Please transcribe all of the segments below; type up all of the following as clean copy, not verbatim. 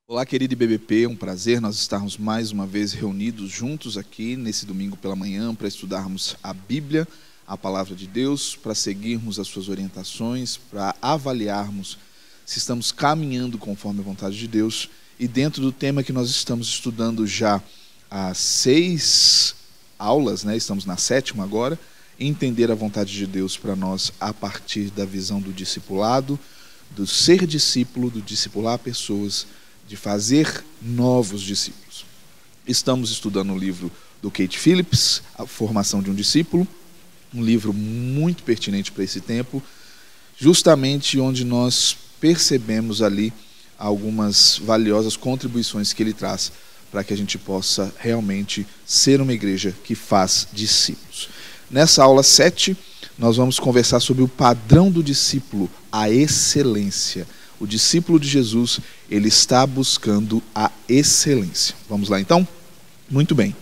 Olá, querido IBBP, um prazer nós estarmos mais uma vez reunidos juntos aqui nesse domingo pela manhã para estudarmos a Bíblia, a Palavra de Deus, para seguirmos as suas orientações, para avaliarmos se estamos caminhando conforme a vontade de Deus. E dentro do tema que nós estamos estudando já há 6 aulas, estamos na 7ª agora, entender a vontade de Deus para nós a partir da visão do discipulado, do ser discípulo, do discipular pessoas, de fazer novos discípulos. Estamos estudando o livro do Kate Phillips, A Formação de um Discípulo, um livro muito pertinente para esse tempo, justamente onde nós percebemos ali algumas valiosas contribuições que ele traz para que a gente possa realmente ser uma igreja que faz discípulos. Nessa aula 7, nós vamos conversar sobre o padrão do discípulo, a excelência. O discípulo de Jesus, ele está buscando a excelência. Vamos lá então? Muito bem.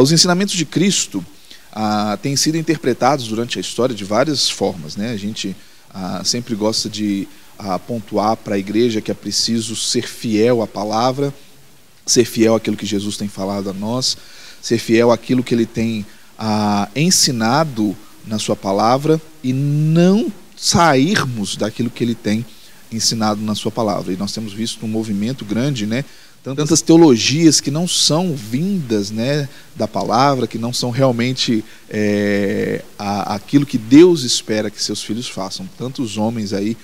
Os ensinamentos de Cristo têm sido interpretados durante a história de várias formas, A gente sempre gosta de pontuar para a igreja que é preciso ser fiel à palavra, ser fiel àquilo que Jesus tem falado a nós, ser fiel àquilo que ele tem ensinado na sua palavra e não sairmos daquilo que ele tem ensinado na sua palavra. E nós temos visto um movimento grande, tantas teologias que não são vindas, da palavra, que não são realmente aquilo que Deus espera que seus filhos façam. Tantos homens aí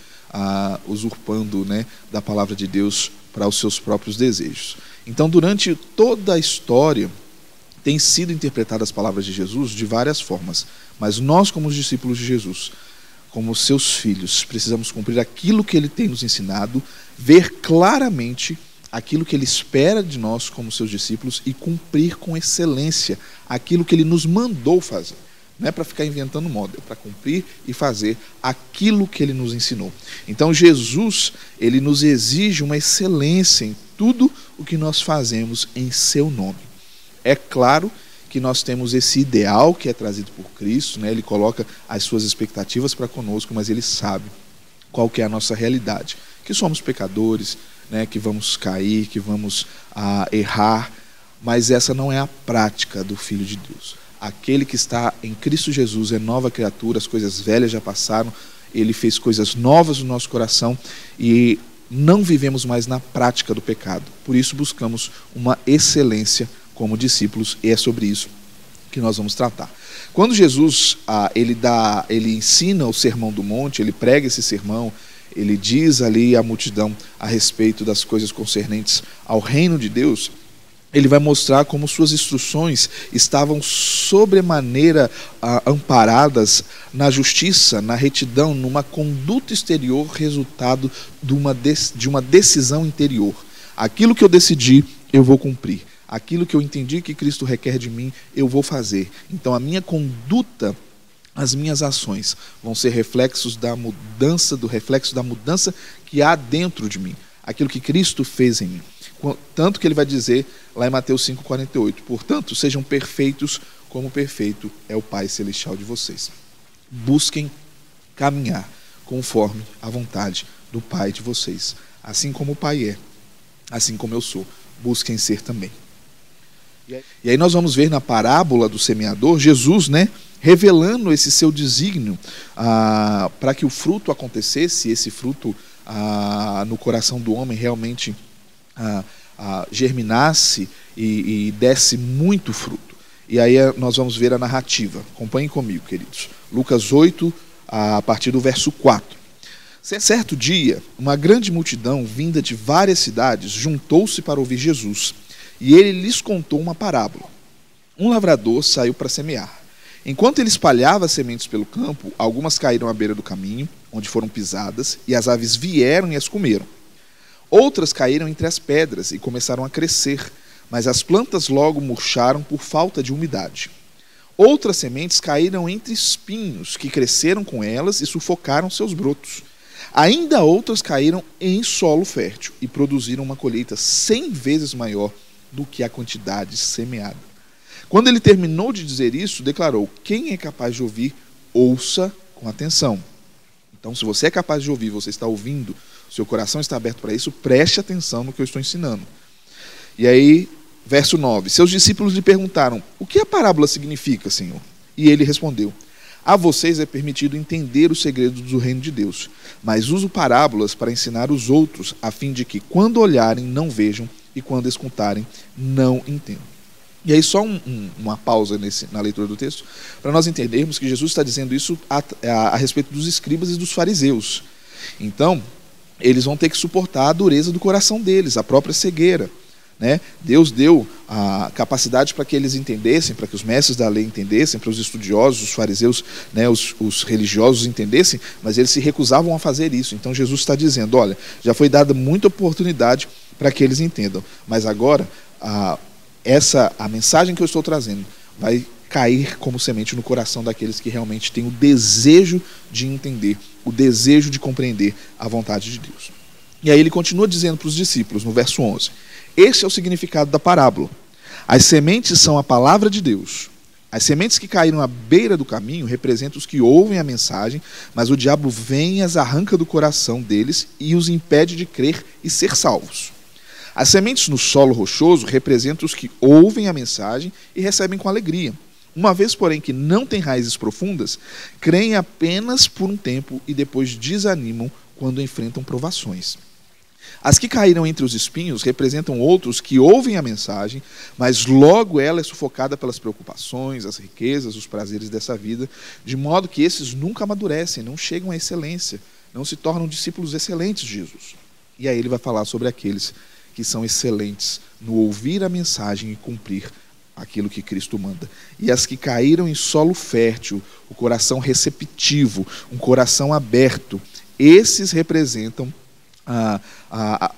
usurpando, da palavra de Deus para os seus próprios desejos. Então, durante toda a história, tem sido interpretadas as palavras de Jesus de várias formas, mas nós, como os discípulos de Jesus, como seus filhos, precisamos cumprir aquilo que ele tem nos ensinado, ver claramente aquilo que ele espera de nós como seus discípulos e cumprir com excelência aquilo que ele nos mandou fazer. Não é para ficar inventando moda, é para cumprir e fazer aquilo que ele nos ensinou. Então Jesus, ele nos exige uma excelência em tudo o que nós fazemos em seu nome. É claro que nós temos esse ideal que é trazido por Cristo, Ele coloca as suas expectativas para conosco, mas ele sabe qual que é a nossa realidade, que somos pecadores, que vamos cair, que vamos errar, mas essa não é a prática do Filho de Deus. Aquele que está em Cristo Jesus é nova criatura, as coisas velhas já passaram, ele fez coisas novas no nosso coração e não vivemos mais na prática do pecado. Por isso buscamos uma excelência como discípulos, e é sobre isso que nós vamos tratar. Quando Jesus ele ensina o Sermão do Monte, ele prega esse sermão, ele diz ali à multidão a respeito das coisas concernentes ao reino de Deus, ele vai mostrar como suas instruções estavam sobremaneira amparadas na justiça, na retidão, numa conduta exterior, resultado de uma decisão interior. Aquilo que eu decidi, eu vou cumprir. Aquilo que eu entendi que Cristo requer de mim, eu vou fazer. Então a minha conduta, as minhas ações vão ser reflexo da mudança que há dentro de mim. Aquilo que Cristo fez em mim. Tanto que ele vai dizer lá em Mateus 5,48, portanto, sejam perfeitos como perfeito é o Pai Celestial de vocês. Busquem caminhar conforme a vontade do Pai de vocês. Assim como o Pai é, assim como eu sou, busquem ser também. E aí nós vamos ver na parábola do semeador, Jesus, revelando esse seu desígnio para que o fruto acontecesse, esse fruto no coração do homem realmente germinasse e desse muito fruto. E aí nós vamos ver a narrativa. Acompanhem comigo, queridos. Lucas 8, a partir do verso 4. Certo dia, uma grande multidão vinda de várias cidades juntou-se para ouvir Jesus. E ele lhes contou uma parábola. Um lavrador saiu para semear. Enquanto ele espalhava as sementes pelo campo, algumas caíram à beira do caminho, onde foram pisadas, e as aves vieram e as comeram. Outras caíram entre as pedras e começaram a crescer, mas as plantas logo murcharam por falta de umidade. Outras sementes caíram entre espinhos, que cresceram com elas e sufocaram seus brotos. Ainda outras caíram em solo fértil e produziram uma colheita 100 vezes maior do que a quantidade semeada. Quando ele terminou de dizer isso, declarou: quem é capaz de ouvir, ouça com atenção. Então, se você é capaz de ouvir, você está ouvindo seu coração está aberto para isso, preste atenção no que eu estou ensinando. E aí, verso 9, seus discípulos lhe perguntaram, o que a parábola significa, Senhor? E ele respondeu, a vocês é permitido entender os segredos do reino de Deus, mas uso parábolas para ensinar os outros, a fim de que, quando olharem, não vejam, e quando escutarem, não entendam. E aí só uma pausa na leitura do texto, para nós entendermos que Jesus está dizendo isso a respeito dos escribas e dos fariseus. Então, eles vão ter que suportar a dureza do coração deles, a própria cegueira. Né? Deus deu a capacidade para que eles entendessem, para que os mestres da lei entendessem, para os estudiosos, os fariseus, né, os religiosos entendessem, mas eles se recusavam a fazer isso. Então Jesus está dizendo, olha, já foi dada muita oportunidade para que eles entendam, mas agora a mensagem que eu estou trazendo vai cair como semente no coração daqueles que realmente têm o desejo de entender, o desejo de compreender a vontade de Deus. E aí ele continua dizendo para os discípulos, no verso 11, esse é o significado da parábola. As sementes são a palavra de Deus. As sementes que caíram à beira do caminho representam os que ouvem a mensagem, mas o diabo vem e as arranca do coração deles e os impede de crer e ser salvos. As sementes no solo rochoso representam os que ouvem a mensagem e recebem com alegria. Uma vez, porém, que não têm raízes profundas, creem apenas por um tempo e depois desanimam quando enfrentam provações. As que caíram entre os espinhos representam outros que ouvem a mensagem, mas logo ela é sufocada pelas preocupações, as riquezas, os prazeres dessa vida, de modo que esses nunca amadurecem, não chegam à excelência, não se tornam discípulos excelentes de Jesus. E aí ele vai falar sobre aqueles que são excelentes no ouvir a mensagem e cumprir aquilo que Cristo manda. E as que caíram em solo fértil, o coração receptivo, um coração aberto, esses representam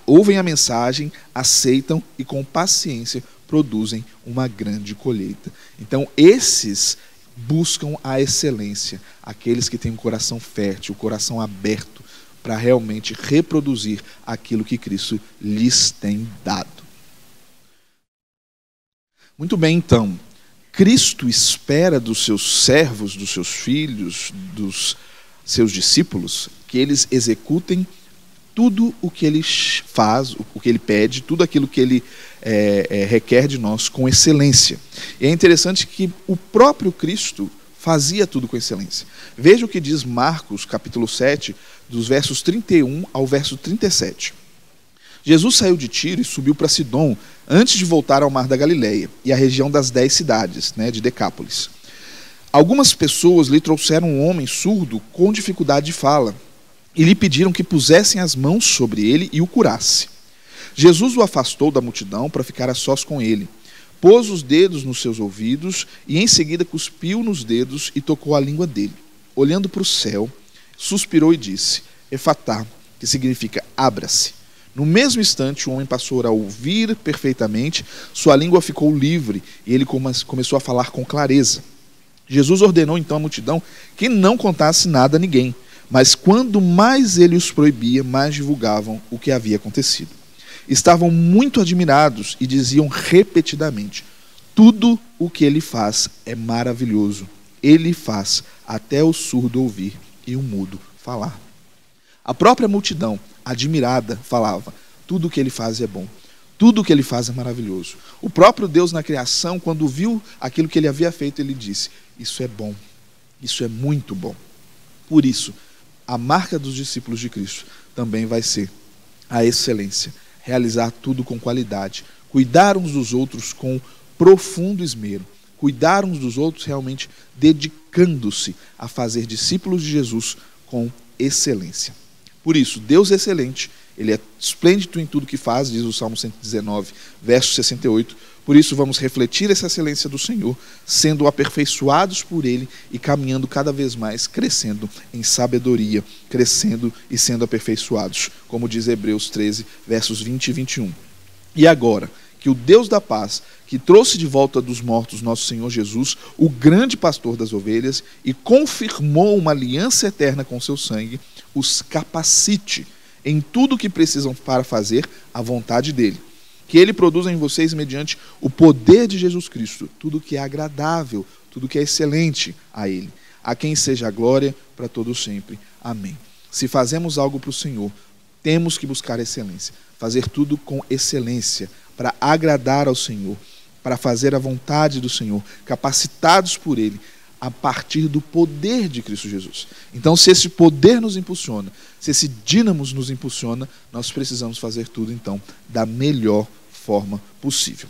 ouvem a mensagem, aceitam e com paciência produzem uma grande colheita. Então esses buscam a excelência, aqueles que têm um coração fértil, o coração aberto para realmente reproduzir aquilo que Cristo lhes tem dado. Muito bem, então, Cristo espera dos seus servos, dos seus filhos, dos seus discípulos, que eles executem tudo o que ele faz, o que ele pede, tudo aquilo que ele requer de nós com excelência. E é interessante que o próprio Cristo fazia tudo com excelência. Veja o que diz Marcos, capítulo 7, dos versos 31 ao verso 37. Jesus saiu de Tiro e subiu para Sidom, antes de voltar ao mar da Galileia, e à região das 10 cidades, de Decápolis. Algumas pessoas lhe trouxeram um homem surdo com dificuldade de fala, e lhe pediram que pusessem as mãos sobre ele e o curasse. Jesus o afastou da multidão para ficar a sós com ele. Pôs os dedos nos seus ouvidos e em seguida cuspiu nos dedos e tocou a língua dele. Olhando para o céu, suspirou e disse, Efatá, que significa abra-se. No mesmo instante, o homem passou a ouvir perfeitamente, sua língua ficou livre e ele começou a falar com clareza. Jesus ordenou então à multidão que não contasse nada a ninguém. Mas quando mais ele os proibia, mais divulgavam o que havia acontecido. Estavam muito admirados e diziam repetidamente, tudo o que ele faz é maravilhoso. Ele faz até o surdo ouvir e o mudo falar. A própria multidão, admirada, falava, tudo o que ele faz é bom. Tudo o que ele faz é maravilhoso. O próprio Deus na criação, quando viu aquilo que ele havia feito, ele disse, isso é bom, isso é muito bom. Por isso, a marca dos discípulos de Cristo também vai ser a excelência, realizar tudo com qualidade, cuidar uns dos outros com profundo esmero, cuidar uns dos outros realmente dedicando-se a fazer discípulos de Jesus com excelência. Por isso, Deus é excelente, Ele é esplêndido em tudo que faz, diz o Salmo 119, verso 68. Por isso vamos refletir essa excelência do Senhor, sendo aperfeiçoados por Ele e caminhando cada vez mais, crescendo em sabedoria, crescendo e sendo aperfeiçoados, como diz Hebreus 13, versos 20 e 21. E agora, que o Deus da paz, que trouxe de volta dos mortos nosso Senhor Jesus, o grande pastor das ovelhas, e confirmou uma aliança eterna com seu sangue, os capacite em tudo o que precisam para fazer a vontade dEle. Que Ele produza em vocês, mediante o poder de Jesus Cristo, tudo que é agradável, tudo que é excelente a Ele. A quem seja a glória para todo sempre. Amém. Se fazemos algo para o Senhor, temos que buscar excelência, fazer tudo com excelência, para agradar ao Senhor, para fazer a vontade do Senhor, capacitados por Ele, a partir do poder de Cristo Jesus. Então, se esse poder nos impulsiona, se esse dínamo nos impulsiona, nós precisamos fazer tudo, então, da melhor forma possível.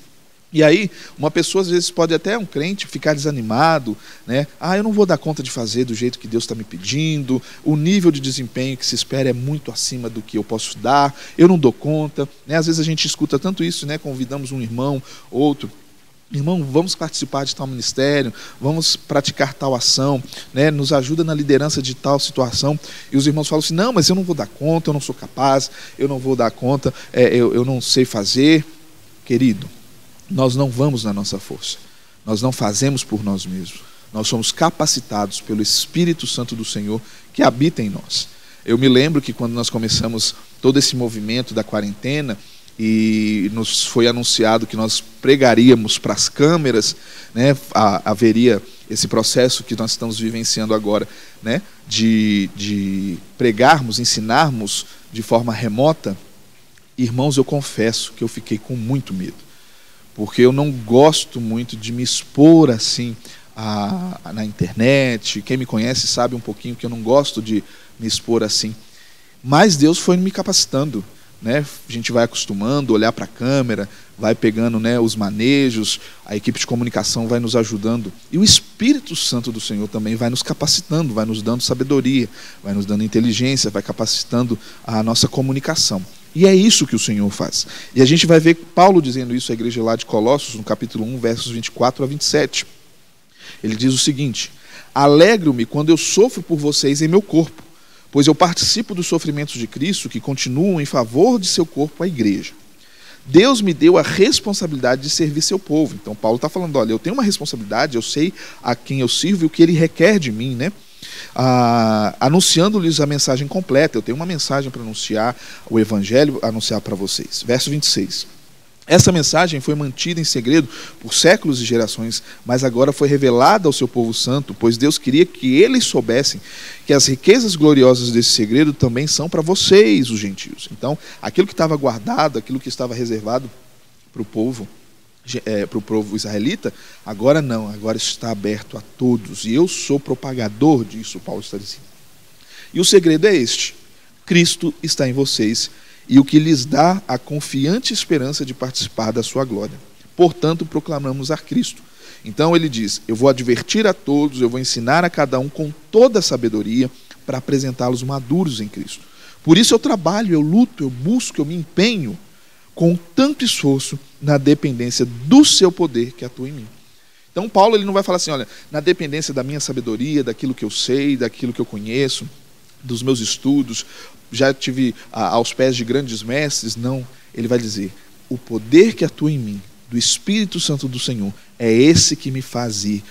E aí, uma pessoa, às vezes, pode até, um crente, ficar desanimado, né? Eu não vou dar conta de fazer do jeito que Deus está me pedindo, o nível de desempenho que se espera é muito acima do que eu posso dar, eu não dou conta, né? Às vezes a gente escuta tanto isso, né? Convidamos um irmão, outro, irmão, vamos participar de tal ministério, vamos praticar tal ação, né? Nos ajuda na liderança de tal situação, e os irmãos falam assim, não, mas eu não vou dar conta, eu não sou capaz, eu não vou dar conta, eu não sei fazer. Querido, nós não vamos na nossa força, nós não fazemos por nós mesmos, nós somos capacitados pelo Espírito Santo do Senhor que habita em nós. Eu me lembro que quando nós começamos todo esse movimento da quarentena e nos foi anunciado que nós pregaríamos para as câmeras, né, haveria esse processo que nós estamos vivenciando agora, né, de pregarmos, ensinarmos de forma remota. Irmãos, eu confesso que eu fiquei com muito medo, porque eu não gosto muito de me expor assim na internet. Quem me conhece sabe um pouquinho que eu não gosto de me expor assim. Mas Deus foi me capacitando, né? A gente vai acostumando, olhar para a câmera, vai pegando, né, os manejos, a equipe de comunicação vai nos ajudando. E o Espírito Santo do Senhor também vai nos capacitando, vai nos dando sabedoria, vai nos dando inteligência, vai capacitando a nossa comunicação. E é isso que o Senhor faz. E a gente vai ver Paulo dizendo isso à igreja lá de Colossos, no capítulo 1, versos 24 a 27. Ele diz o seguinte: alegro-me quando eu sofro por vocês em meu corpo, pois eu participo dos sofrimentos de Cristo que continuam em favor de seu corpo, a igreja. Deus me deu a responsabilidade de servir seu povo. Então Paulo está falando, olha, eu tenho uma responsabilidade, eu sei a quem eu sirvo e o que ele requer de mim, né? Anunciando-lhes a mensagem completa. Eu tenho uma mensagem para anunciar, o evangelho, anunciar para vocês. Verso 26. Essa mensagem foi mantida em segredo por séculos e gerações, mas agora foi revelada ao seu povo santo, pois Deus queria que eles soubessem que as riquezas gloriosas desse segredo também são para vocês, os gentios. Então, aquilo que estava guardado, aquilo que estava reservado para o povo israelita, agora não, agora está aberto a todos, e eu sou propagador disso, Paulo está dizendo. E o segredo é este: Cristo está em vocês, e o que lhes dá a confiante esperança de participar da sua glória. Portanto, proclamamos a Cristo. Então ele diz, eu vou advertir a todos, eu vou ensinar a cada um com toda a sabedoria para apresentá-los maduros em Cristo. Por isso eu trabalho, eu luto, eu busco, eu me empenho com tanto esforço na dependência do seu poder que atua em mim. Então Paulo, ele não vai falar assim, olha, na dependência da minha sabedoria, daquilo que eu sei, daquilo que eu conheço, dos meus estudos, já tive aos pés de grandes mestres. Não, ele vai dizer, o poder que atua em mim, do Espírito Santo do Senhor, é esse que me faz ir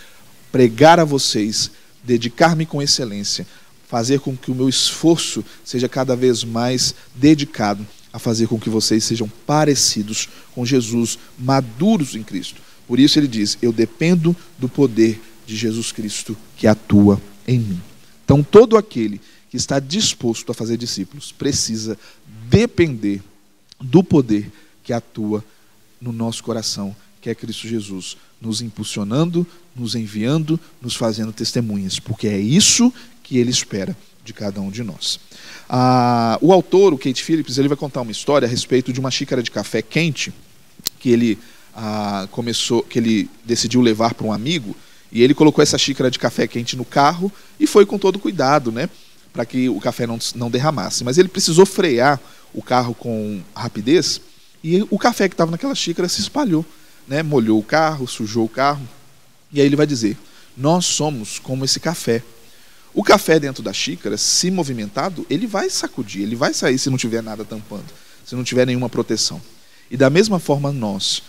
pregar a vocês, dedicar-me com excelência, fazer com que o meu esforço seja cada vez mais dedicado a fazer com que vocês sejam parecidos com Jesus, maduros em Cristo. Por isso ele diz, eu dependo do poder de Jesus Cristo que atua em mim. Então todo aquele que está disposto a fazer discípulos precisa depender do poder que atua no nosso coração, que é Cristo Jesus, nos impulsionando, nos enviando, nos fazendo testemunhas, porque é isso que ele espera de cada um de nós. O autor, o Kate Phillips, ele vai contar uma história a respeito de uma xícara de café quente que ele que ele decidiu levar para um amigo, e ele colocou essa xícara de café quente no carro e foi com todo cuidado, né, para que o café não derramasse. Mas ele precisou frear o carro com rapidez e o café que estava naquela xícara se espalhou, né, molhou o carro, sujou o carro. E aí ele vai dizer, nós somos como esse café. O café dentro da xícara, se movimentado, ele vai sacudir, ele vai sair se não tiver nada tampando, se não tiver nenhuma proteção. E da mesma forma nós,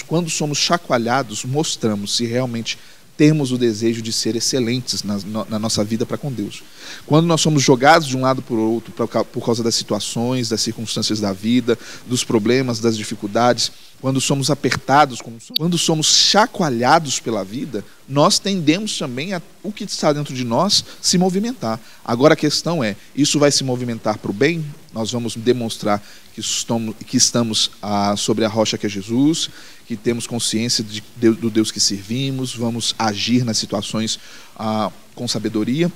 quando somos chacoalhados, mostramos se realmente temos o desejo de ser excelentes na nossa vida para com Deus. Quando nós somos jogados de um lado para o outro por causa das situações, das circunstâncias da vida, dos problemas, das dificuldades, quando somos apertados, quando somos chacoalhados pela vida, nós tendemos também o que está dentro de nós se movimentar. Agora a questão é, isso vai se movimentar para o bem? Nós vamos demonstrar que estamos sobre a rocha que é Jesus, que temos consciência do Deus que servimos, vamos agir nas situações com sabedoria,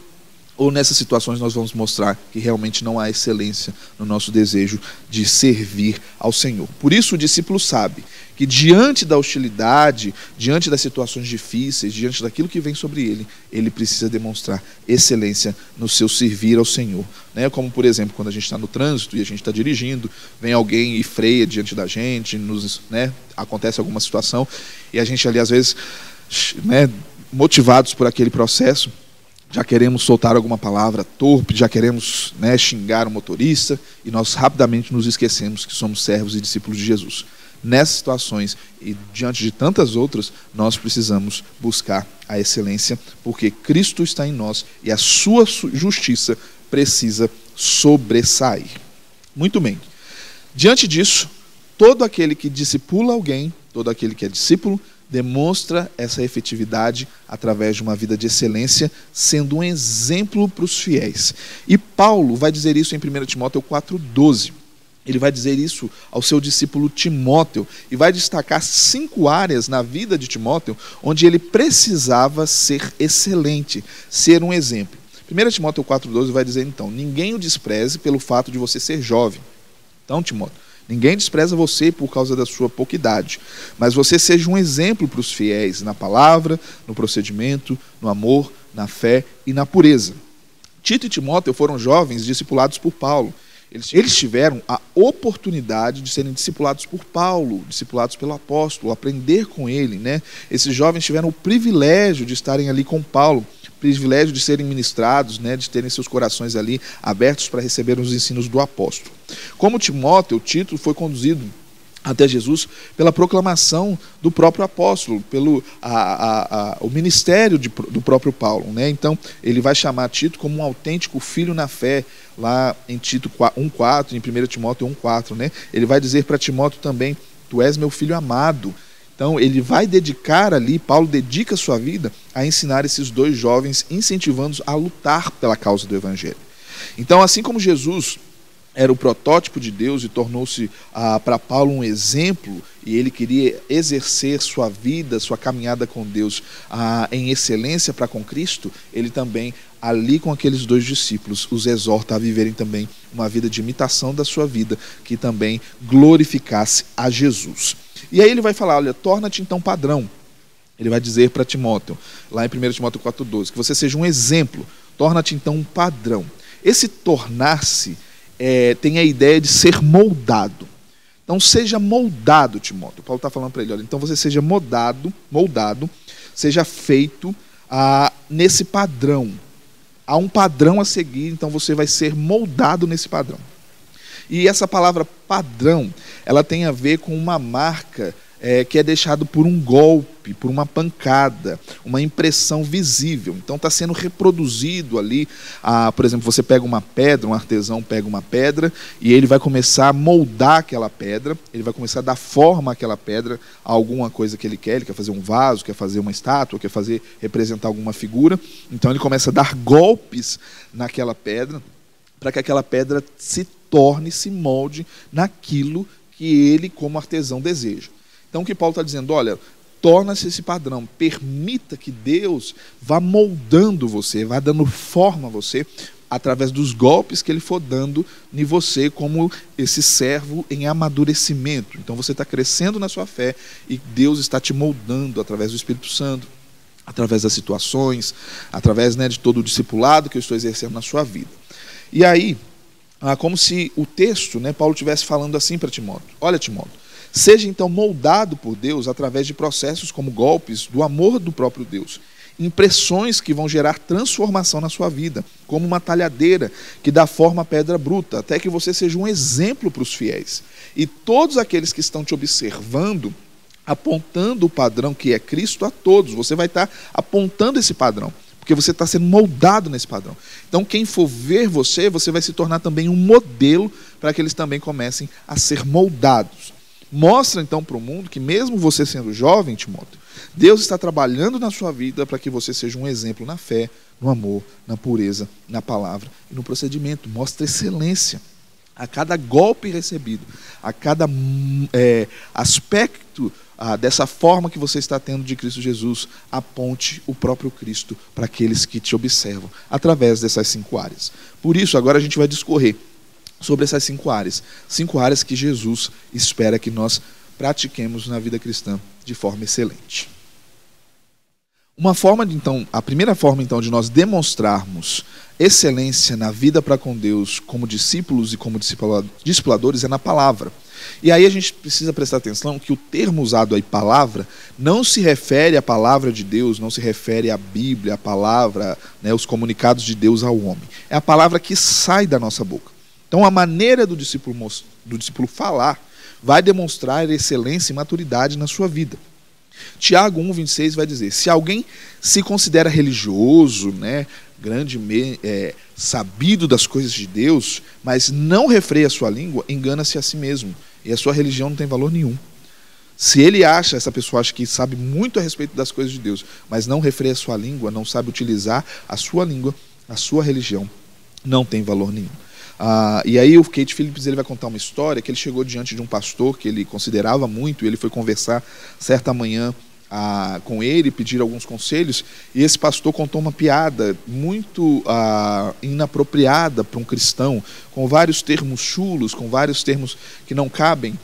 ou nessas situações nós vamos mostrar que realmente não há excelência no nosso desejo de servir ao Senhor. Por isso o discípulo sabe que diante da hostilidade, diante das situações difíceis, diante daquilo que vem sobre ele, ele precisa demonstrar excelência no seu servir ao Senhor. Como, por exemplo, quando a gente está no trânsito e a gente está dirigindo, vem alguém e freia diante da gente, acontece alguma situação, e a gente ali às vezes, motivados por aquele processo, já queremos soltar alguma palavra torpe, já queremos xingar o motorista, e nós rapidamente nos esquecemos que somos servos e discípulos de Jesus. Nessas situações e diante de tantas outras, nós precisamos buscar a excelência, porque Cristo está em nós e a sua justiça precisa sobressair. Muito bem. Diante disso, todo aquele que discipula alguém, todo aquele que é discípulo, demonstra essa efetividade através de uma vida de excelência, sendo um exemplo para os fiéis. E Paulo vai dizer isso em 1 Timóteo 4,12. Ele vai dizer isso ao seu discípulo Timóteo e vai destacar 5 áreas na vida de Timóteo onde ele precisava ser excelente, ser um exemplo. 1 Timóteo 4,12 vai dizer então, ninguém o despreze pelo fato de você ser jovem. Então, Timóteo, ninguém despreza você por causa da sua pouca idade, mas você seja um exemplo para os fiéis na palavra, no procedimento, no amor, na fé e na pureza. Tito e Timóteo foram jovens discipulados por Paulo. Eles tiveram a oportunidade de serem discipulados por Paulo, discipulados pelo apóstolo, aprender com ele, Esses jovens tiveram o privilégio de estarem ali com Paulo, privilégio de serem ministrados, de terem seus corações ali abertos para receber os ensinos do apóstolo. Como Timóteo, Tito foi conduzido até Jesus pela proclamação do próprio apóstolo, pelo o ministério do próprio Paulo. Então, ele vai chamar Tito como um autêntico filho na fé, lá em Tito 1,4, em 1 Timóteo 1,4. Ele vai dizer para Timóteo também, tu és meu filho amado. Então, ele vai dedicar ali, Paulo dedica a sua vida a ensinar esses 2 jovens, incentivando-os a lutar pela causa do Evangelho. Então, assim como Jesus era o protótipo de Deus e tornou-se para Paulo um exemplo, e ele queria exercer sua vida, sua caminhada com Deus em excelência para com Cristo, ele também, ali com aqueles 2 discípulos, os exorta a viverem também uma vida de imitação da sua vida, que também glorificasse a Jesus. E aí ele vai falar, olha, torna-te então padrão. Ele vai dizer para Timóteo, lá em 1 Timóteo 4,12, que você seja um exemplo, torna-te então um padrão. Esse tornar-se tem a ideia de ser moldado. Então seja moldado, Timóteo. Paulo está falando para ele, olha, então você seja moldado, seja feito nesse padrão. Há um padrão a seguir, então você vai ser moldado nesse padrão. E essa palavra padrão, ela tem a ver com uma marca que é deixado por um golpe, por uma pancada, uma impressão visível. Então está sendo reproduzido ali, por exemplo, você pega uma pedra, um artesão pega uma pedra e ele vai começar a moldar aquela pedra, ele vai começar a dar forma àquela pedra a alguma coisa que ele quer fazer um vaso, quer fazer uma estátua, quer representar alguma figura. Então ele começa a dar golpes naquela pedra para que aquela pedra se torne, se molde naquilo que ele, como artesão, deseja. Então o que Paulo está dizendo, olha, torna-se esse padrão, permita que Deus vá moldando você, vá dando forma a você, através dos golpes que ele for dando em você como esse servo em amadurecimento. Então você está crescendo na sua fé e Deus está te moldando através do Espírito Santo, através das situações, através de todo o discipulado que eu estou exercendo na sua vida. E aí, como se o texto, Paulo estivesse falando assim para Timóteo, olha Timóteo, seja então moldado por Deus através de processos como golpes do amor do próprio Deus, impressões que vão gerar transformação na sua vida, como uma talhadeira que dá forma à pedra bruta, até que você seja um exemplo para os fiéis. E todos aqueles que estão te observando apontando o padrão que é Cristo a todos. Você vai estar apontando esse padrão, porque você está sendo moldado nesse padrão. Então, quem for ver você, você vai se tornar também um modelo para que eles também comecem a ser moldados. Mostra então para o mundo que mesmo você sendo jovem, Timóteo, Deus está trabalhando na sua vida para que você seja um exemplo na fé, no amor, na pureza, na palavra e no procedimento. Mostra excelência. A cada golpe recebido, a cada aspecto dessa forma que você está tendo de Cristo Jesus, aponte o próprio Cristo para aqueles que te observam, através dessas 5 áreas. Por isso, agora a gente vai discorrer sobre essas 5 áreas. 5 áreas que Jesus espera que nós pratiquemos na vida cristã de forma excelente. A primeira forma, então, de nós demonstrarmos excelência na vida para com Deus, como discípulos e como discipuladores, é na palavra. E aí a gente precisa prestar atenção que o termo usado aí, palavra, não se refere à palavra de Deus, não se refere à Bíblia, à palavra, os comunicados de Deus ao homem. É a palavra que sai da nossa boca. Então a maneira do discípulo falar vai demonstrar excelência e maturidade na sua vida. Tiago 1,26 vai dizer: se alguém se considera religioso, sabido das coisas de Deus, mas não refreia a sua língua, engana-se a si mesmo, e a sua religião não tem valor nenhum. Se essa pessoa acha que sabe muito a respeito das coisas de Deus, mas não refreia a sua língua, não sabe utilizar a sua língua, a sua religião não tem valor nenhum. E aí o Kate Phillips ele vai contar uma história que ele chegou diante de um pastor que ele considerava muito, e ele foi conversar certa manhã com ele, pedir alguns conselhos, e esse pastor contou uma piada muito inapropriada para um cristão, com vários termos chulos, com vários termos que não cabem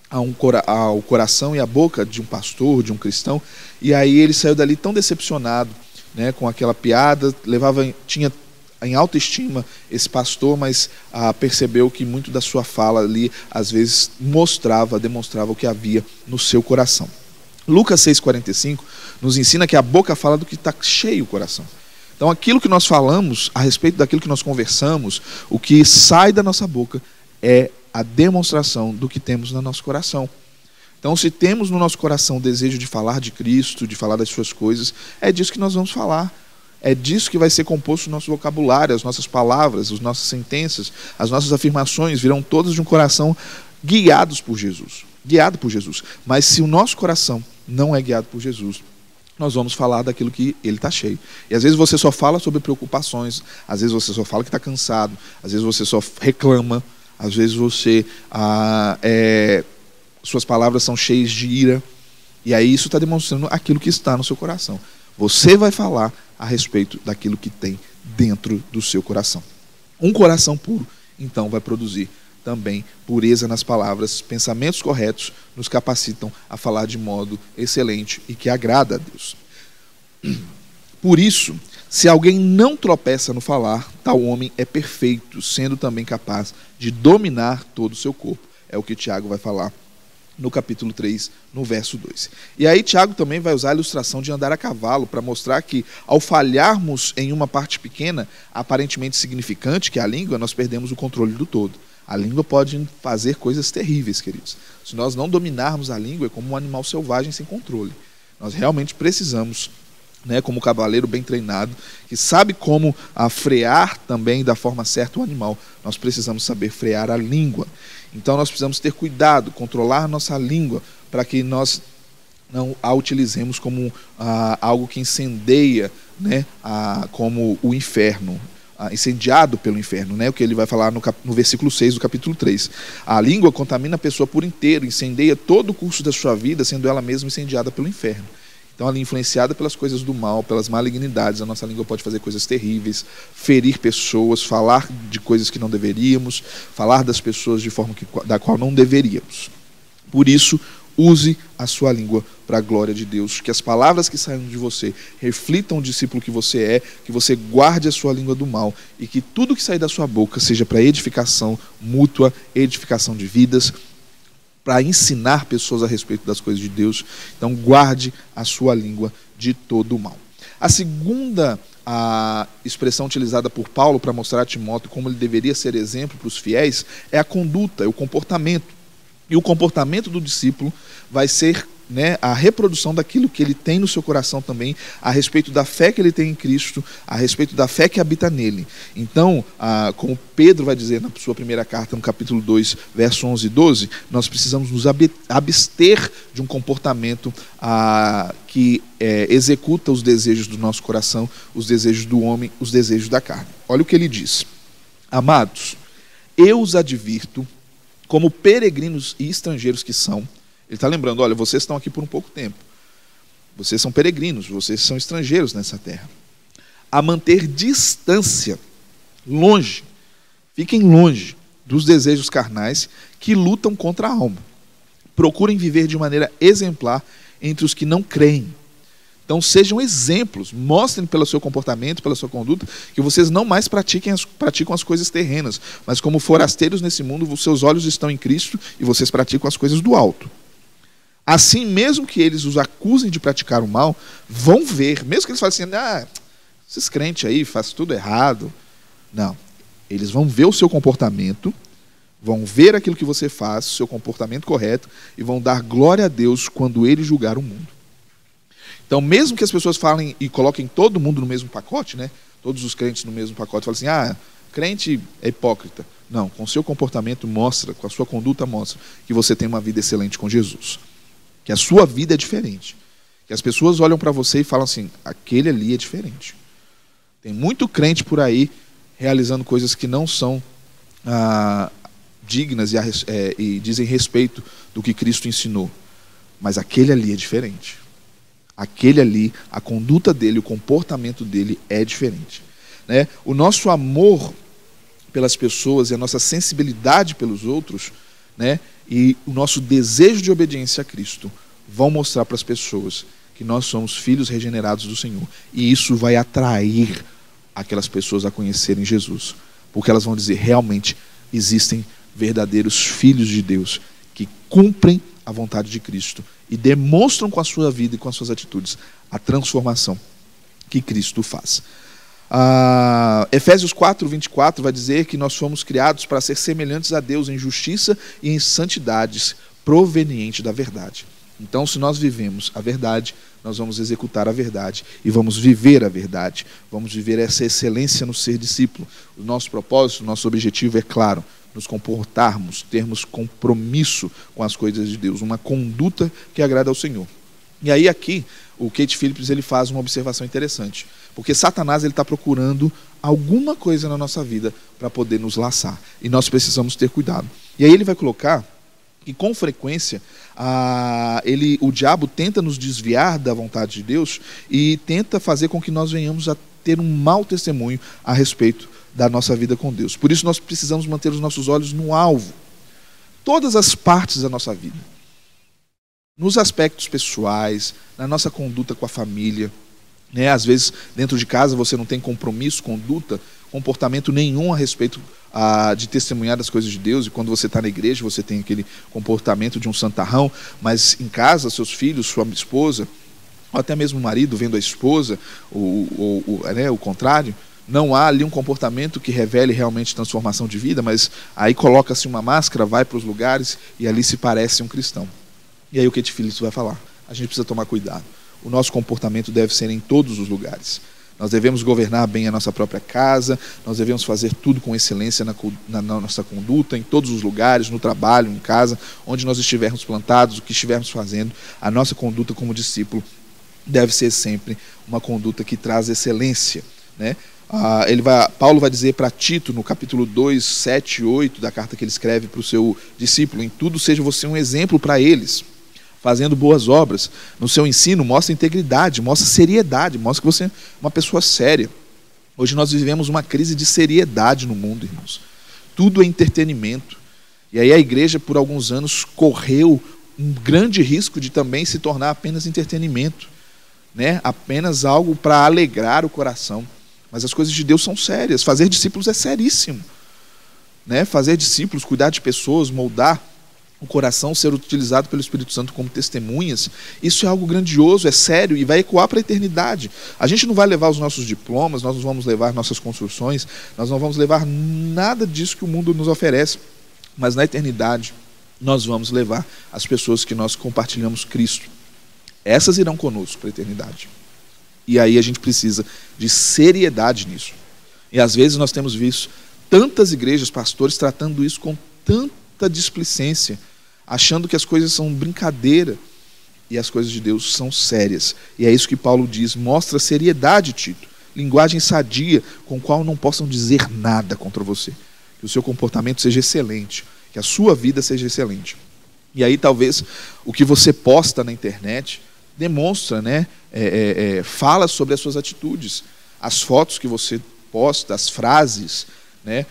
ao coração e à boca de um pastor, de um cristão. E aí ele saiu dali tão decepcionado, com aquela piada, tinha em alta estima esse pastor, mas percebeu que muito da sua fala ali, às vezes, demonstrava o que havia no seu coração. Lucas 6,45 nos ensina que a boca fala do que está cheio o coração. Então aquilo que nós falamos, a respeito daquilo que nós conversamos, o que sai da nossa boca é a demonstração do que temos no nosso coração. Então, se temos no nosso coração o desejo de falar de Cristo, de falar das suas coisas, é disso que nós vamos falar. É disso que vai ser composto o nosso vocabulário, as nossas palavras, as nossas sentenças, as nossas afirmações virão todas de um coração guiado por Jesus. Mas se o nosso coração não é guiado por Jesus, nós vamos falar daquilo que ele está cheio. E às vezes você só fala sobre preocupações, às vezes você só fala que está cansado, às vezes você só reclama, às vezes você suas palavras são cheias de ira. E aí isso está demonstrando aquilo que está no seu coração. Você vai falar a respeito daquilo que tem dentro do seu coração. Um coração puro, então, vai produzir também pureza nas palavras. Pensamentos corretos nos capacitam a falar de modo excelente e que agrada a Deus. Por isso, se alguém não tropeça no falar, tal homem é perfeito, sendo também capaz de dominar todo o seu corpo. É o que Tiago vai falar no capítulo 3, no verso 2. E aí Tiago também vai usar a ilustração de andar a cavalo para mostrar que, ao falharmos em uma parte pequena, aparentemente significante, que é a língua, nós perdemos o controle do todo. A língua pode fazer coisas terríveis, queridos. Se nós não dominarmos a língua, é como um animal selvagem sem controle. Nós realmente precisamos, como um cavaleiro bem treinado, que sabe como frear também da forma certa o animal, nós precisamos saber frear a língua. Então nós precisamos ter cuidado, controlar a nossa língua, para que nós não a utilizemos como algo que incendeia, como o inferno, incendiado pelo inferno, o que ele vai falar no versículo 6 do capítulo 3. A língua contamina a pessoa por inteiro, incendeia todo o curso da sua vida, sendo ela mesma incendiada pelo inferno. Então, ela é influenciada pelas coisas do mal, pelas malignidades. A nossa língua pode fazer coisas terríveis, ferir pessoas, falar de coisas que não deveríamos, falar das pessoas de forma da qual não deveríamos. Por isso, use a sua língua para a glória de Deus, que as palavras que saem de você reflitam o discípulo que você é, que você guarde a sua língua do mal e que tudo que sair da sua boca seja para edificação mútua, edificação de vidas, para ensinar pessoas a respeito das coisas de Deus. Então guarde a sua língua de todo o mal. A segunda expressão utilizada por Paulo para mostrar a Timóteo como ele deveria ser exemplo para os fiéis é a conduta, é o comportamento. E o comportamento do discípulo vai ser né, a reprodução daquilo que ele tem no seu coração também, a respeito da fé que ele tem em Cristo, a respeito da fé que habita nele. Então, como Pedro vai dizer na sua primeira carta, no capítulo 2, verso 11 e 12, nós precisamos nos abster de um comportamento que executa os desejos do nosso coração, os desejos do homem, os desejos da carne. Olha o que ele diz: amados, eu os advirto, como peregrinos e estrangeiros que são. Ele está lembrando, olha, vocês estão aqui por um pouco tempo. Vocês são peregrinos, vocês são estrangeiros nessa terra. A manter distância, longe, fiquem longe dos desejos carnais que lutam contra a alma. Procurem viver de maneira exemplar entre os que não creem. Então sejam exemplos, mostrem pelo seu comportamento, pela sua conduta, que vocês não mais praticam as coisas terrenas, mas como forasteiros nesse mundo, os seus olhos estão em Cristo e vocês praticam as coisas do alto. Assim, mesmo que eles os acusem de praticar o mal, vão ver, mesmo que eles falem assim, esses crentes aí fazem tudo errado. Não, eles vão ver o seu comportamento, vão ver aquilo que você faz, o seu comportamento correto, e vão dar glória a Deus quando ele julgar o mundo. Então, mesmo que as pessoas falem e coloquem todo mundo no mesmo pacote, né? Todos os crentes no mesmo pacote, falem assim, crente é hipócrita. Não, com o seu comportamento mostra, com a sua conduta mostra que você tem uma vida excelente com Jesus. Que a sua vida é diferente. Que as pessoas olham para você e falam assim, aquele ali é diferente. Tem muito crente por aí realizando coisas que não são dignas e dizem respeito do que Cristo ensinou. Mas aquele ali é diferente. Aquele ali, a conduta dele, o comportamento dele é diferente. Né? O nosso amor pelas pessoas e a nossa sensibilidade pelos outros, né, e o nosso desejo de obediência a Cristo vão mostrar para as pessoas que nós somos filhos regenerados do Senhor. E isso vai atrair aquelas pessoas a conhecerem Jesus. Porque elas vão dizer, realmente existem verdadeiros filhos de Deus que cumprem a vontade de Cristo e demonstram com a sua vida e com as suas atitudes a transformação que Cristo faz. Efésios 4:24 vai dizer que nós fomos criados para ser semelhantes a Deus em justiça e em santidades proveniente da verdade. Então, se nós vivemos a verdade, nós vamos executar a verdade e vamos viver a verdade. Vamos viver essa excelência no ser discípulo. O nosso propósito, o nosso objetivo é claro, nos comportarmos, termos compromisso com as coisas de Deus, uma conduta que agrada ao Senhor. E aí aqui, o Kate Phillips ele faz uma observação interessante, porque Satanás está procurando alguma coisa na nossa vida para poder nos laçar, e nós precisamos ter cuidado. E aí ele vai colocar que com frequência o diabo tenta nos desviar da vontade de Deus e tenta fazer com que nós venhamos a ter um mau testemunho a respeito da nossa vida com Deus. Por isso nós precisamos manter os nossos olhos no alvo, todas as partes da nossa vida, nos aspectos pessoais, na nossa conduta com a família, né? Às vezes dentro de casa você não tem compromisso, conduta, comportamento nenhum a respeito de testemunhar das coisas de Deus, e quando você está na igreja você tem aquele comportamento de um santarrão, mas em casa seus filhos, sua esposa, ou até mesmo o marido vendo a esposa, o contrário, não há ali um comportamento que revele realmente transformação de vida, mas aí coloca-se uma máscara, vai para os lugares e ali se parece um cristão. E aí o Kate Phillips vai falar, a gente precisa tomar cuidado. O nosso comportamento deve ser em todos os lugares. Nós devemos governar bem a nossa própria casa, nós devemos fazer tudo com excelência na nossa conduta, em todos os lugares, no trabalho, em casa, onde nós estivermos plantados, o que estivermos fazendo, a nossa conduta como discípulo deve ser sempre uma conduta que traz excelência, né? Paulo vai dizer para Tito, no capítulo 2, 7 e 8 da carta que ele escreve para o seu discípulo, em tudo seja você um exemplo para eles, fazendo boas obras. No seu ensino, mostra integridade, mostra seriedade, mostra que você é uma pessoa séria. Hoje nós vivemos uma crise de seriedade no mundo, irmãos. Tudo é entretenimento. E aí a igreja, por alguns anos, correu um grande risco de também se tornar apenas entretenimento, né? Apenas algo para alegrar o coração. Mas as coisas de Deus são sérias. Fazer discípulos é seríssimo, né? Fazer discípulos, cuidar de pessoas, moldar o coração, ser utilizado pelo Espírito Santo como testemunhas, isso é algo grandioso, é sério e vai ecoar para a eternidade. A gente não vai levar os nossos diplomas, nós não vamos levar nossas construções, nós não vamos levar nada disso que o mundo nos oferece, mas na eternidade nós vamos levar as pessoas que nós compartilhamos Cristo. essas irão conosco para a eternidade. E aí a gente precisa de seriedade nisso. E às vezes nós temos visto tantas igrejas, pastores, tratando isso com tanta displicência, achando que as coisas são brincadeira e as coisas de Deus são sérias. E é isso que Paulo diz: mostra seriedade, Tito, linguagem sadia, com qual não possam dizer nada contra você. Que o seu comportamento seja excelente, que a sua vida seja excelente. E aí talvez o que você posta na internet demonstra, né? Fala sobre as suas atitudes, as fotos que você posta, as frases, né?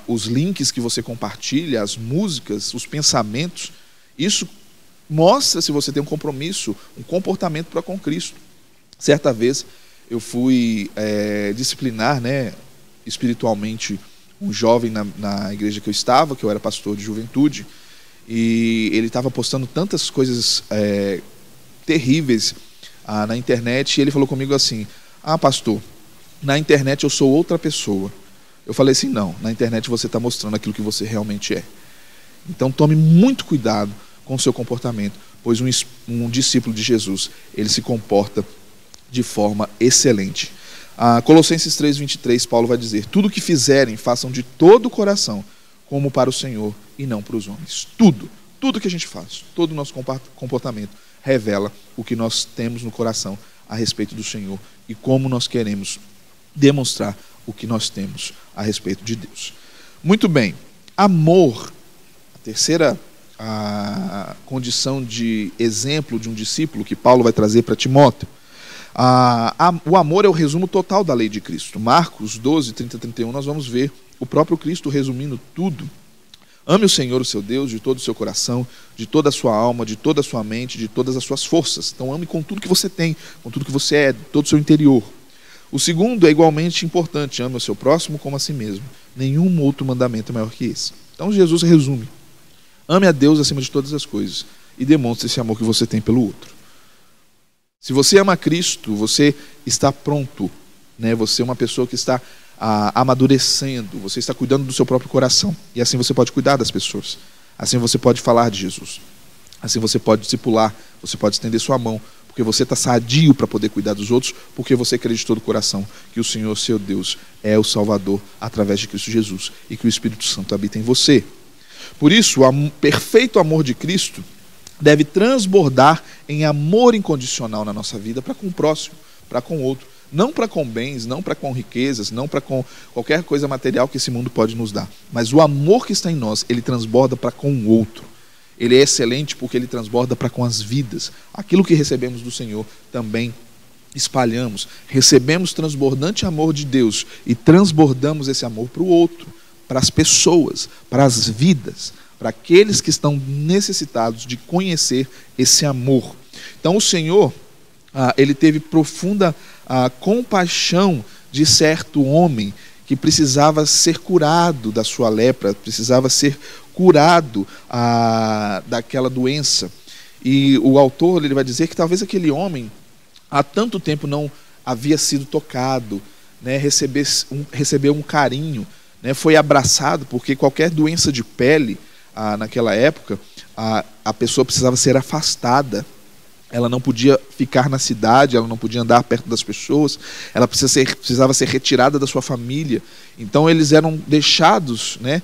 Os links que você compartilha, as músicas, os pensamentos. Isso mostra se você tem um compromisso, um comportamento para com Cristo. Certa vez eu fui disciplinar, né, espiritualmente um jovem na igreja que eu estava, que eu era pastor de juventude, e ele estava postando tantas coisas terríveis na internet, e ele falou comigo assim: pastor, na internet eu sou outra pessoa. Eu falei assim: não, na internet você está mostrando aquilo que você realmente é. Então tome muito cuidado com o seu comportamento, pois um discípulo de Jesus, ele se comporta de forma excelente. Colossenses 3:23, Paulo vai dizer: tudo o que fizerem, façam de todo o coração, como para o Senhor e não para os homens. Tudo que a gente faz, todo o nosso comportamento revela o que nós temos no coração a respeito do Senhor e como nós queremos demonstrar o que nós temos a respeito de Deus. Muito bem, amor, a terceira condição de exemplo de um discípulo que Paulo vai trazer para Timóteo. O amor é o resumo total da lei de Cristo. Marcos 12, 30 e 31, nós vamos ver o próprio Cristo resumindo tudo. Ame o Senhor, o seu Deus, de todo o seu coração, de toda a sua alma, de toda a sua mente, de todas as suas forças. Então ame com tudo que você tem, com tudo que você é, de todo o seu interior. O segundo é igualmente importante: ame o seu próximo como a si mesmo. Nenhum outro mandamento é maior que esse. Então Jesus resume: ame a Deus acima de todas as coisas e demonstre esse amor que você tem pelo outro. Se você ama Cristo, você está pronto, né? Você é uma pessoa que está amadurecendo, você está cuidando do seu próprio coração, e assim você pode cuidar das pessoas, assim você pode falar de Jesus, assim você pode discipular, você pode estender sua mão, porque você está sadio para poder cuidar dos outros, porque você crê de todo o coração que o Senhor, seu Deus, é o Salvador através de Cristo Jesus e que o Espírito Santo habita em você. Por isso, o perfeito amor de Cristo deve transbordar em amor incondicional na nossa vida para com o próximo, para com o outro. Não para com bens, não para com riquezas, não para com qualquer coisa material que esse mundo pode nos dar. Mas o amor que está em nós, ele transborda para com o outro. Ele é excelente porque ele transborda para com as vidas. Aquilo que recebemos do Senhor também espalhamos. Recebemos transbordante amor de Deus e transbordamos esse amor para o outro, para as pessoas, para as vidas, para aqueles que estão necessitados de conhecer esse amor. Então o Senhor, ele teve profunda compaixão de certo homem que precisava ser curado da sua lepra, precisava ser curado daquela doença. E o autor, ele vai dizer que talvez aquele homem há tanto tempo não havia sido tocado, né, recebeu um carinho, né, foi abraçado, porque qualquer doença de pele naquela época, a pessoa precisava ser afastada. Ela não podia ficar na cidade, ela não podia andar perto das pessoas, ela precisava ser retirada da sua família. Então eles eram deixados, né,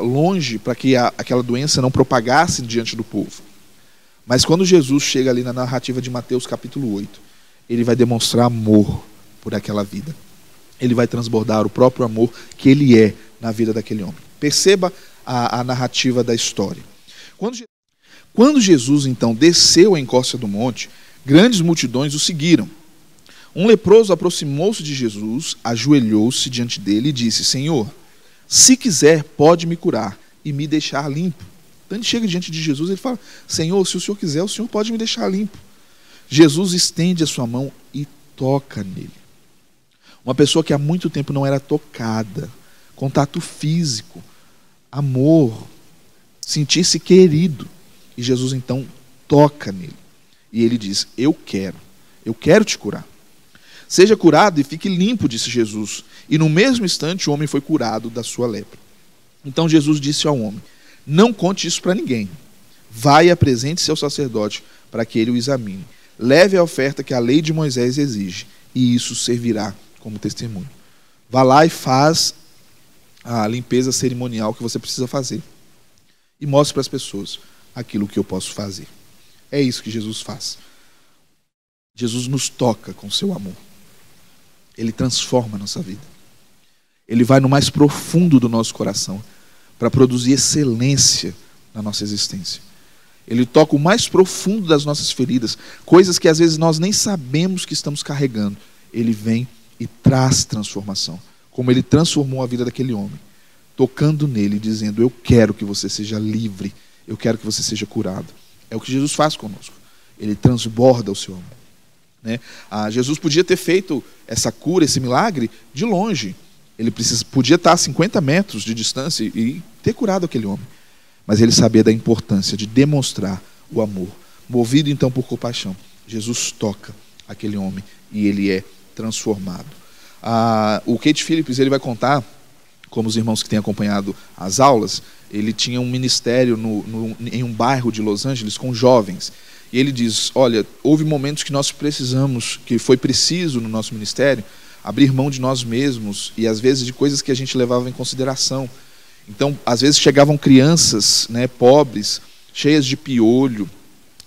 longe para que aquela doença não propagasse diante do povo. Mas quando Jesus chega ali na narrativa de Mateus capítulo 8, ele vai demonstrar amor por aquela vida. Ele vai transbordar o próprio amor que ele é na vida daquele homem. Perceba a narrativa da história. Quando Jesus, então, desceu a encosta do monte, grandes multidões o seguiram. Um leproso aproximou-se de Jesus, ajoelhou-se diante dele e disse: Senhor, se quiser, pode me curar e me deixar limpo. Então ele chega diante de Jesus e ele fala: Senhor, se o Senhor quiser, o Senhor pode me deixar limpo. Jesus estende a sua mão e toca nele. Uma pessoa que há muito tempo não era tocada, contato físico, amor, sentir-se querido. E Jesus então toca nele. E ele diz: eu quero te curar. Seja curado e fique limpo, disse Jesus. E no mesmo instante o homem foi curado da sua lepra. Então Jesus disse ao homem: não conte isso para ninguém, vai e apresente-se ao sacerdote para que ele o examine. Leve a oferta que a lei de Moisés exige, e isso servirá como testemunho. Vá lá e faz a limpeza cerimonial que você precisa fazer. E mostre para as pessoas aquilo que eu posso fazer. É isso que Jesus faz. Jesus nos toca com seu amor. Ele transforma a nossa vida. Ele vai no mais profundo do nosso coração para produzir excelência na nossa existência. Ele toca o mais profundo das nossas feridas, coisas que às vezes nós nem sabemos que estamos carregando. Ele vem e traz transformação, como ele transformou a vida daquele homem, tocando nele, dizendo: eu quero que você seja livre, eu quero que você seja curado. É o que Jesus faz conosco. Ele transborda o seu amor, né? Jesus podia ter feito essa cura, esse milagre, de longe. Ele podia estar a 50 metros de distância e ter curado aquele homem. Mas ele sabia da importância de demonstrar o amor. Movido então por compaixão, Jesus toca aquele homem e ele é transformado. O Kate Phillips, ele vai contar, como os irmãos que têm acompanhado as aulas, ele tinha um ministério em um bairro de Los Angeles com jovens. E ele diz: olha, houve momentos que nós precisamos, que foi preciso no nosso ministério, abrir mão de nós mesmos e às vezes de coisas que a gente levava em consideração. Então, às vezes chegavam crianças, né, pobres, cheias de piolho,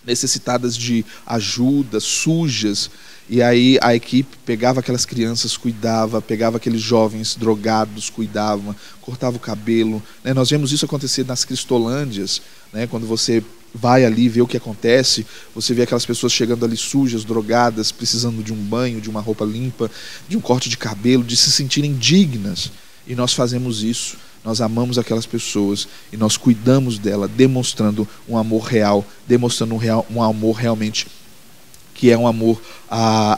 necessitadas de ajuda, sujas, e aí a equipe pegava aquelas crianças, cuidava, pegava aqueles jovens drogados, cuidava, cortava o cabelo, né? Nós vemos isso acontecer nas Cristolândias, né? Quando você vai ali ver o que acontece, você vê aquelas pessoas chegando ali sujas, drogadas, precisando de um banho, de uma roupa limpa, de um corte de cabelo, de se sentirem dignas. E nós fazemos isso, nós amamos aquelas pessoas e nós cuidamos dela, demonstrando um amor real, demonstrando um amor realmente que é um amor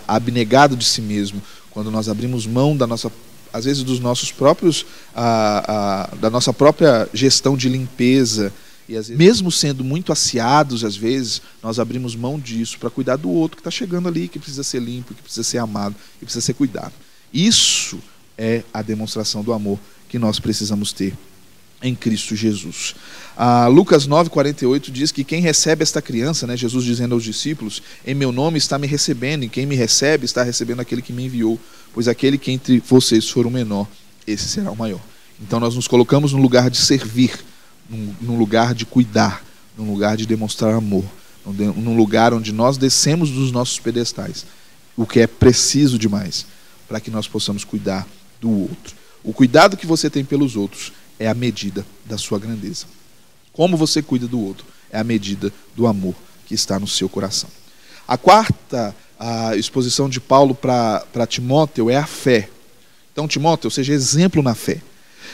abnegado de si mesmo. Quando nós abrimos mão da nossa, às vezes dos nossos próprios, da nossa própria gestão de limpeza, e às vezes, mesmo sendo muito aciados, às vezes, nós abrimos mão disso para cuidar do outro que está chegando ali, que precisa ser limpo, que precisa ser amado, que precisa ser cuidado. Isso é a demonstração do amor que nós precisamos ter em Cristo Jesus. Lucas 9,48 diz que quem recebe esta criança, né, Jesus dizendo aos discípulos: em meu nome está me recebendo, e quem me recebe está recebendo aquele que me enviou, pois aquele que entre vocês for o menor, esse será o maior. Então nós nos colocamos no lugar de servir, num lugar de cuidar, num lugar de demonstrar amor, num lugar onde nós descemos dos nossos pedestais, o que é preciso demais para que nós possamos cuidar do outro. O cuidado que você tem pelos outros é a medida da sua grandeza. Como você cuida do outro é a medida do amor que está no seu coração. A quarta exposição de Paulo para Timóteo é a fé. Então, Timóteo, seja exemplo na fé.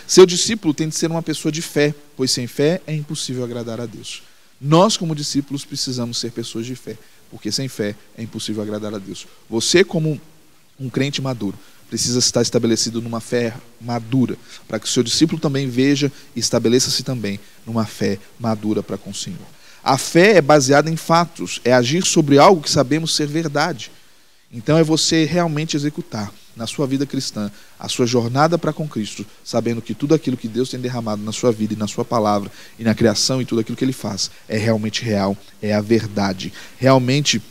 Seu discípulo tem de ser uma pessoa de fé, pois sem fé é impossível agradar a Deus. Nós, como discípulos, precisamos ser pessoas de fé, porque sem fé é impossível agradar a Deus. Você, como um crente maduro, precisa estar estabelecido numa fé madura, para que o seu discípulo também veja e estabeleça-se também numa fé madura para com o Senhor. A fé é baseada em fatos, é agir sobre algo que sabemos ser verdade. Então é você realmente executar na sua vida cristã a sua jornada para com Cristo, sabendo que tudo aquilo que Deus tem derramado na sua vida e na sua palavra e na criação e tudo aquilo que Ele faz é realmente real, é a verdade. Realmente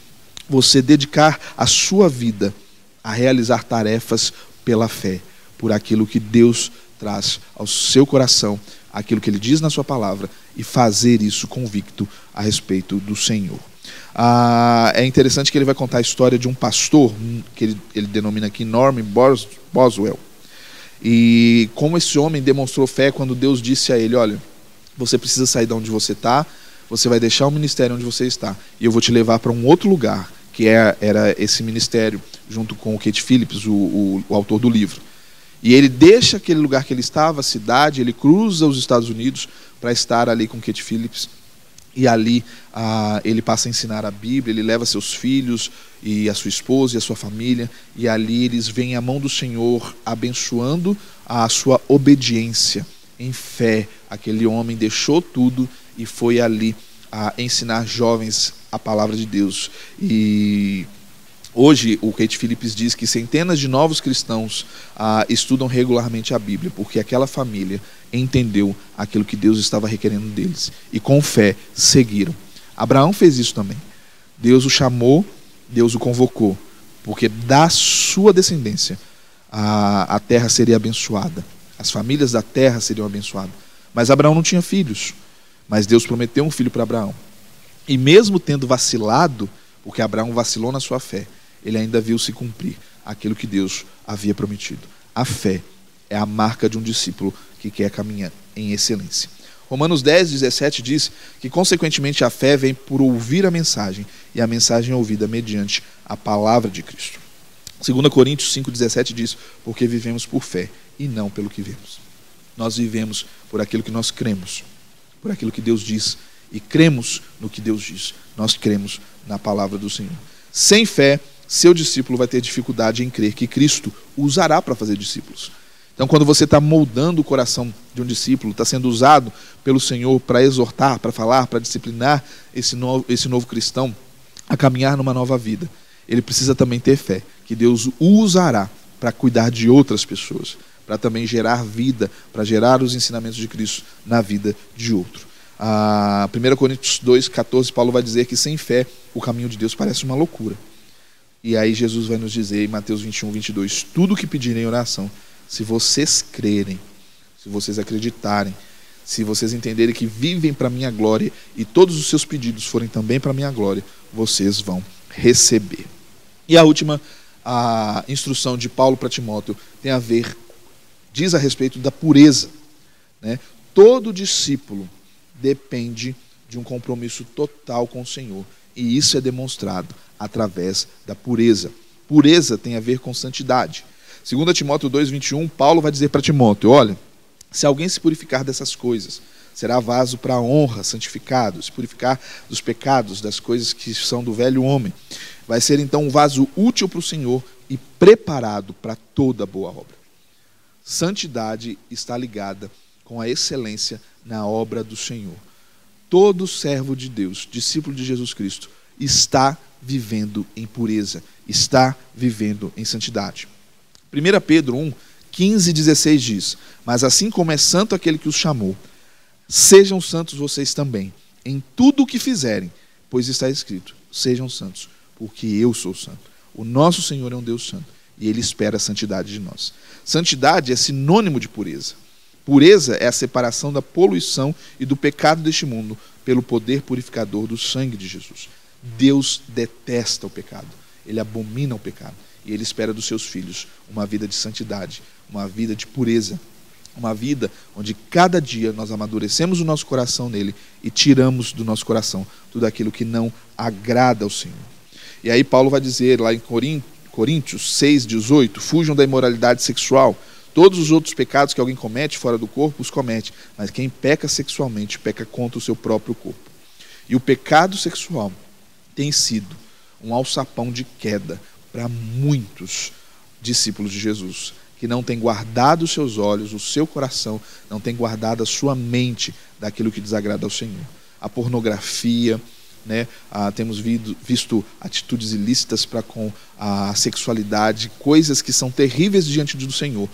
você dedicar a sua vida a realizar tarefas pela fé, por aquilo que Deus traz ao seu coração, aquilo que Ele diz na sua palavra, e fazer isso convicto a respeito do Senhor. É interessante que ele vai contar a história de um pastor, que ele denomina aqui Norman Boswell, e como esse homem demonstrou fé quando Deus disse a ele: olha, você precisa sair de onde você está, você vai deixar o ministério onde você está, e eu vou te levar para um outro lugar, que era esse ministério, junto com o Kate Phillips, o autor do livro. E ele deixa aquele lugar que ele estava, a cidade, ele cruza os Estados Unidos para estar ali com Kate Phillips, e ali ele passa a ensinar a Bíblia, ele leva seus filhos e a sua esposa e a sua família, e ali eles veem a mão do Senhor abençoando a sua obediência em fé. Aquele homem deixou tudo e foi ali a ensinar jovens a palavra de Deus. E Hoje, o Kate Phillips diz que centenas de novos cristãos estudam regularmente a Bíblia, porque aquela família entendeu aquilo que Deus estava requerendo deles e com fé seguiram. Abraão fez isso também. Deus o chamou, Deus o convocou, porque da sua descendência a terra seria abençoada, as famílias da terra seriam abençoadas. Mas Abraão não tinha filhos, mas Deus prometeu um filho para Abraão. E mesmo tendo vacilado, porque Abraão vacilou na sua fé, ele ainda viu se cumprir aquilo que Deus havia prometido. A fé é a marca de um discípulo que quer caminhar em excelência. Romanos 10:17 diz que, consequentemente, a fé vem por ouvir a mensagem, e a mensagem é ouvida mediante a palavra de Cristo. 2 Coríntios 5:17 diz: porque vivemos por fé e não pelo que vemos. Nós vivemos por aquilo que nós cremos, por aquilo que Deus diz, e cremos no que Deus diz. Nós cremos na palavra do Senhor. Sem fé, seu discípulo vai ter dificuldade em crer que Cristo o usará para fazer discípulos. Então, quando você está moldando o coração de um discípulo, está sendo usado pelo Senhor para exortar, para falar, para disciplinar esse novo cristão a caminhar numa nova vida, ele precisa também ter fé, que Deus o usará para cuidar de outras pessoas, para também gerar vida, para gerar os ensinamentos de Cristo na vida de outro. 1 Coríntios 2:14, Paulo vai dizer que sem fé o caminho de Deus parece uma loucura. E aí Jesus vai nos dizer em Mateus 21:22, tudo o que pedirem em oração, se vocês crerem, se vocês acreditarem, se vocês entenderem que vivem para a minha glória e todos os seus pedidos forem também para a minha glória, vocês vão receber. E a última instrução de Paulo para Timóteo tem a ver, diz a respeito da pureza, né? Todo discípulo depende de um compromisso total com o Senhor, e isso é demonstrado através da pureza. Pureza tem a ver com santidade. 2 Timóteo 2:21, Paulo vai dizer para Timóteo: olha, se alguém se purificar dessas coisas, será vaso para a honra, santificado, se purificar dos pecados, das coisas que são do velho homem. Vai ser então um vaso útil para o Senhor e preparado para toda boa obra. Santidade está ligada com a excelência na obra do Senhor. Todo servo de Deus, discípulo de Jesus Cristo, está vivendo em pureza, está vivendo em santidade. 1 Pedro 1:15-16 diz: mas assim como é santo aquele que os chamou, sejam santos vocês também, em tudo o que fizerem, pois está escrito: sejam santos, porque eu sou santo. O nosso Senhor é um Deus santo, e Ele espera a santidade de nós. Santidade é sinônimo de pureza. Pureza é a separação da poluição e do pecado deste mundo pelo poder purificador do sangue de Jesus. Deus detesta o pecado, Ele abomina o pecado, e Ele espera dos seus filhos uma vida de santidade, uma vida de pureza, uma vida onde cada dia nós amadurecemos o nosso coração nele e tiramos do nosso coração tudo aquilo que não agrada ao Senhor. E aí Paulo vai dizer lá em Coríntios 6:18, fujam da imoralidade sexual. Todos os outros pecados que alguém comete fora do corpo, os comete, mas quem peca sexualmente, peca contra o seu próprio corpo. E o pecado sexual tem sido um alçapão de queda para muitos discípulos de Jesus, que não têm guardado os seus olhos, o seu coração, não têm guardado a sua mente daquilo que desagrada ao Senhor. A pornografia, né? Temos visto atitudes ilícitas para com a sexualidade, coisas que são terríveis diante do Senhor,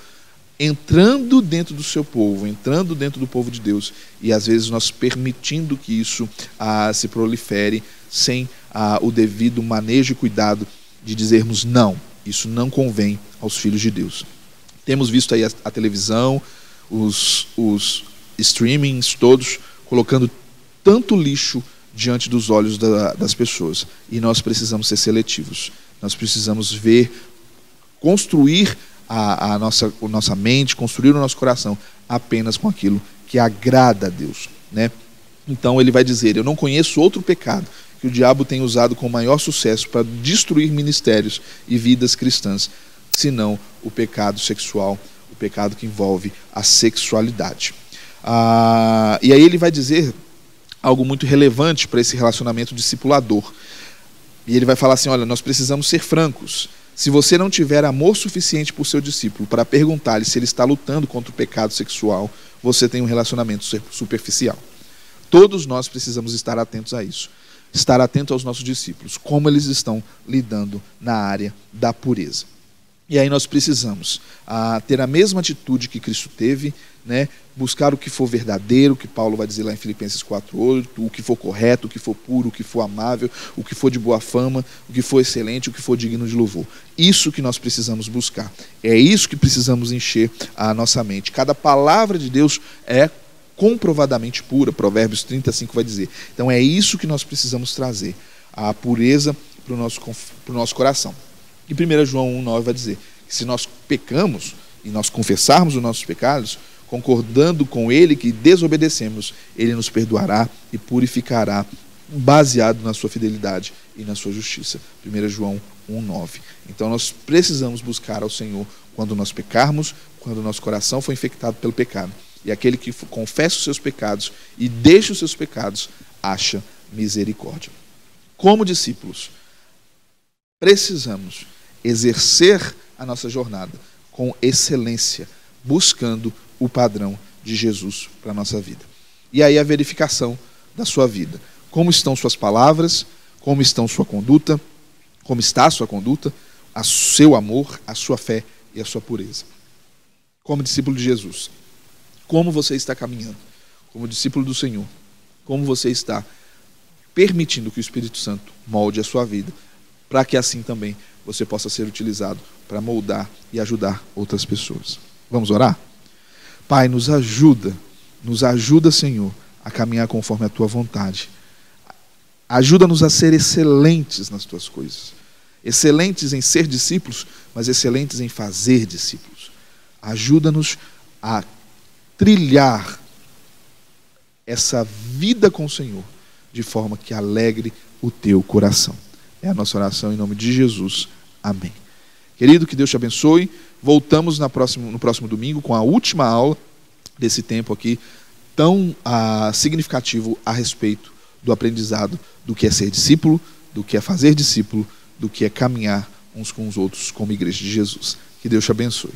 entrando dentro do seu povo, entrando dentro do povo de Deus, e às vezes nós permitindo que isso se prolifere sem o devido manejo e cuidado de dizermos não, isso não convém aos filhos de Deus. Temos visto aí a televisão, os streamings todos colocando tanto lixo diante dos olhos das pessoas, e nós precisamos ser seletivos, nós precisamos ver, construir a nossa mente, construir o nosso coração apenas com aquilo que agrada a Deus, né? Então ele vai dizer: eu não conheço outro pecado que o diabo tem usado com maior sucesso para destruir ministérios e vidas cristãs, senão o pecado sexual, o pecado que envolve a sexualidade. E aí ele vai dizer algo muito relevante para esse relacionamento discipulador. E ele vai falar assim: olha, nós precisamos ser francos. Se você não tiver amor suficiente por seu discípulo para perguntar-lhe se ele está lutando contra o pecado sexual, você tem um relacionamento superficial. Todos nós precisamos estar atentos a isso. estar atento aos nossos discípulos, como eles estão lidando na área da pureza. E aí nós precisamos ter a mesma atitude que Cristo teve, né? Buscar o que for verdadeiro, o que Paulo vai dizer lá em Filipenses 4:8, o que for correto, o que for puro, o que for amável, o que for de boa fama, o que for excelente, o que for digno de louvor. Isso que nós precisamos buscar. É isso que precisamos encher a nossa mente. Cada palavra de Deus é comprovadamente pura, Provérbios 35 vai dizer. Então é isso que nós precisamos trazer, a pureza para o nosso coração. E 1 João 1,9 vai dizer que se nós pecamos e nós confessarmos os nossos pecados, concordando com Ele que desobedecemos, Ele nos perdoará e purificará, baseado na sua fidelidade e na sua justiça. 1 João 1,9. Então nós precisamos buscar ao Senhor quando nós pecarmos, quando o nosso coração foi infectado pelo pecado. E aquele que confessa os seus pecados e deixa os seus pecados, acha misericórdia. Como discípulos, precisamos exercer a nossa jornada com excelência, buscando o padrão de Jesus para a nossa vida. E aí a verificação da sua vida. Como estão suas palavras, como estão sua conduta, como está a sua conduta, o seu amor, a sua fé e a sua pureza. Como discípulo de Jesus, como você está caminhando? Como discípulo do Senhor, como você está permitindo que o Espírito Santo molde a sua vida, para que assim também você possa ser utilizado para moldar e ajudar outras pessoas. Vamos orar? Pai, nos ajuda, Senhor, a caminhar conforme a Tua vontade. Ajuda-nos a ser excelentes nas Tuas coisas. Excelentes em ser discípulos, mas excelentes em fazer discípulos. Ajuda-nos a trilhar essa vida com o Senhor, de forma que alegre o Teu coração. É a nossa oração em nome de Jesus. Amém. Querido, que Deus te abençoe. Voltamos no próximo domingo com a última aula desse tempo aqui, tão significativo a respeito do aprendizado do que é ser discípulo, do que é fazer discípulo, do que é caminhar uns com os outros como igreja de Jesus. Que Deus te abençoe.